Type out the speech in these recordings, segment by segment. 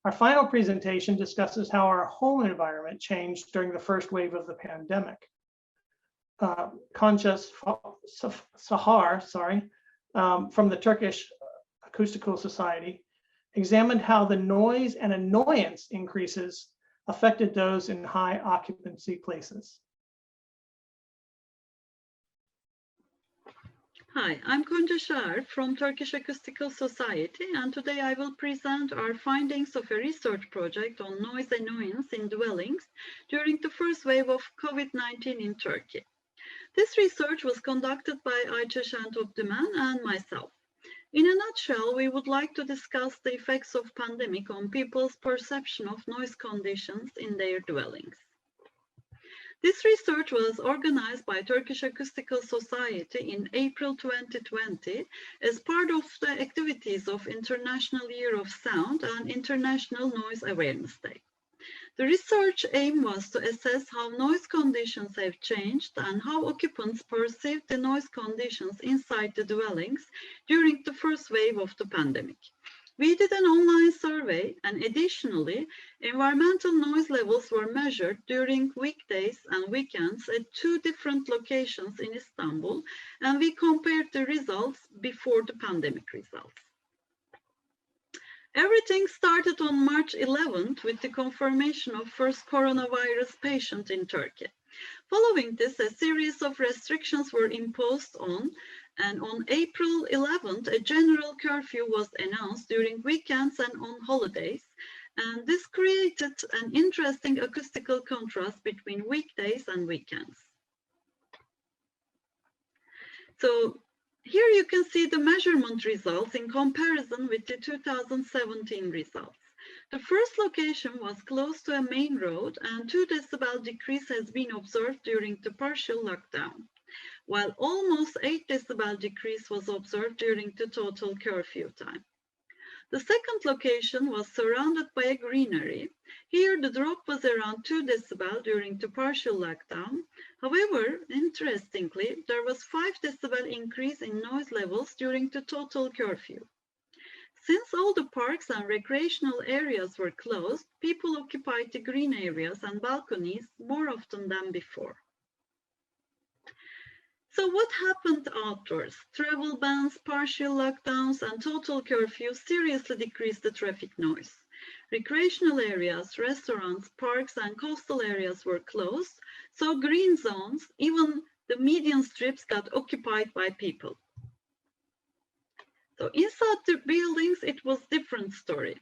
Our final presentation discusses how our home environment changed during the first wave of the pandemic. Konja Sahar, from the Turkish Acoustical Society, examined how the noise and annoyance increases affected those in high occupancy places. Hi, I'm Konja Sahar from Turkish Acoustical Society, and today I will present our findings of a research project on noise annoyance in dwellings during the first wave of COVID-19 in Turkey. This research was conducted by Ayça Şentopdümen and myself. In a nutshell, we would like to discuss the effects of pandemic on people's perception of noise conditions in their dwellings. This research was organized by Turkish Acoustical Society in April 2020 as part of the activities of International Year of Sound and International Noise Awareness Day. The research aim was to assess how noise conditions have changed and how occupants perceived the noise conditions inside the dwellings during the first wave of the pandemic. We did an online survey, and additionally, environmental noise levels were measured during weekdays and weekends at 2 different locations in Istanbul, and we compared the results before the pandemic results. Everything started on March 11th with the confirmation of first coronavirus patient in Turkey. Following this, a series of restrictions were imposed on, and on April 11th, a general curfew was announced during weekends and on holidays, and this created an interesting acoustical contrast between weekdays and weekends. So here you can see the measurement results in comparison with the 2017 results. The first location was close to a main road, and 2 decibel decrease has been observed during the partial lockdown, while almost 8 decibel decrease was observed during the total curfew time. The second location was surrounded by a greenery. Here the drop was around 2 decibel during the partial lockdown. However, interestingly, there was 5 decibel increase in noise levels during the total curfew. Since all the parks and recreational areas were closed, people occupied the green areas and balconies more often than before. So what happened outdoors? Travel bans, partial lockdowns, and total curfew seriously decreased the traffic noise. Recreational areas, restaurants, parks, and coastal areas were closed, so green zones, even the median strips, got occupied by people. So inside the buildings, it was a different story.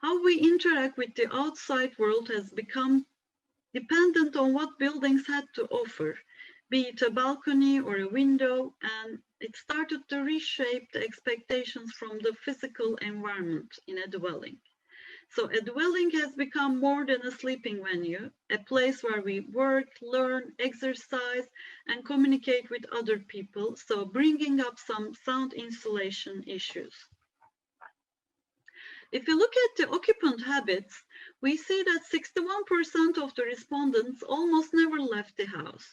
How we interact with the outside world has become dependent on what buildings had to offer, be it a balcony or a window, and it started to reshape the expectations from the physical environment in a dwelling. So a dwelling has become more than a sleeping venue, a place where we work, learn, exercise, and communicate with other people, so bringing up some sound insulation issues. If you look at the occupant habits, we see that 61% of the respondents almost never left the house.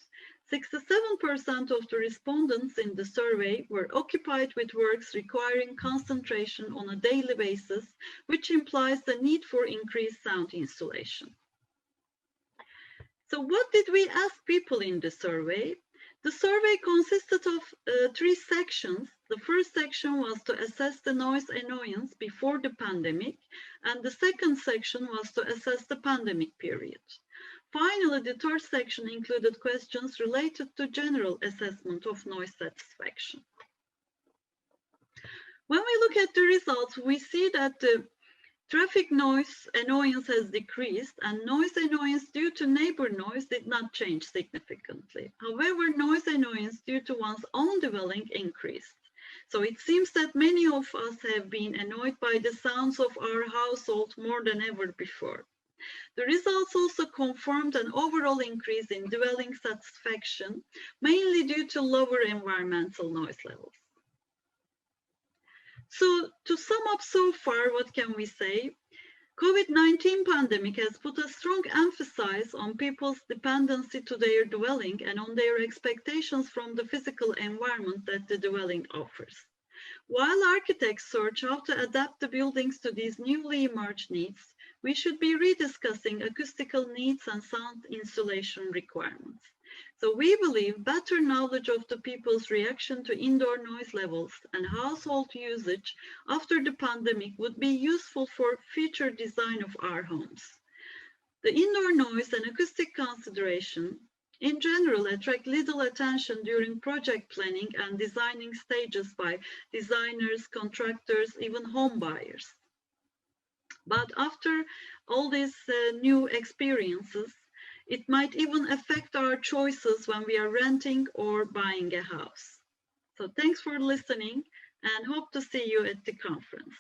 67% of the respondents in the survey were occupied with works requiring concentration on a daily basis, which implies the need for increased sound insulation. So what did we ask people in the survey? The survey consisted of 3 sections. The first section was to assess the noise annoyance before the pandemic, and the second section was to assess the pandemic period. Finally, the third section included questions related to general assessment of noise satisfaction. When we look at the results, we see that the traffic noise annoyance has decreased, and noise annoyance due to neighbor noise did not change significantly. However, noise annoyance due to one's own dwelling increased. So it seems that many of us have been annoyed by the sounds of our household more than ever before. The results also confirmed an overall increase in dwelling satisfaction, mainly due to lower environmental noise levels. So to sum up so far, what can we say? COVID-19 pandemic has put a strong emphasis on people's dependency to their dwelling and on their expectations from the physical environment that the dwelling offers. While architects search how to adapt the buildings to these newly emerged needs, we should be rediscussing acoustical needs and sound insulation requirements. So we believe better knowledge of the people's reaction to indoor noise levels and household usage after the pandemic would be useful for future design of our homes. The indoor noise and acoustic consideration in general attract little attention during project planning and designing stages by designers, contractors, even home buyers. But after all these new experiences, it might even affect our choices when we are renting or buying a house. So thanks for listening and hope to see you at the conference.